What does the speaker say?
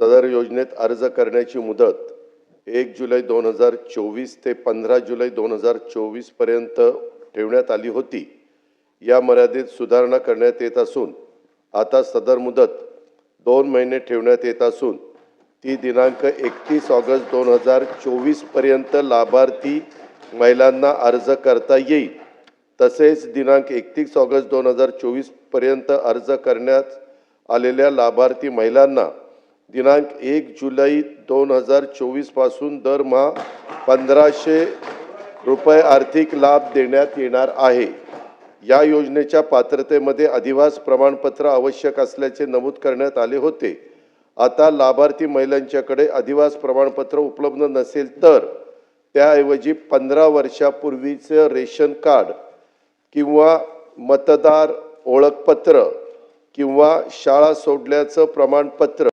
सदर योजनेत अर्ज करण्याची मुदत 1 जुलै 2024 ते 15 जुलै 2024 पर्यंत ठेवण्यात आली होती। या मर्यादेत सुधारणा करण्यात येत असून आता सदर मुदत 2 महिने ठेवण्यात येत असून ती दिनांक 31 ऑगस्ट 2024 पर्यंत लाभार्थी महिलांना अर्ज करता येईल। तसेच दिनांक 31 ऑगस्ट 2024 पर्यंत अर्ज करण्यात आलेल्या लाभार्थी महिलांना दिनांक 1 जुलै 2024 पासून दरमहा 1500 रुपये आर्थिक लाभ देण्यात येणार आहे। या योजनेच्या पात्रतेमध्ये अधिवास प्रमाणपत्र आवश्यक असल्याचे नमूद करण्यात आले होते। आता लाभार्थी महिलांच्याकडे अधिवास प्रमाणपत्र उपलब्ध नसेल तर त्याऐवजी 15 वर्षापूर्वीचे रेशन कार्ड किंवा मतदार ओळखपत्र किंवा शाळा सोडल्याचं प्रमाणपत्र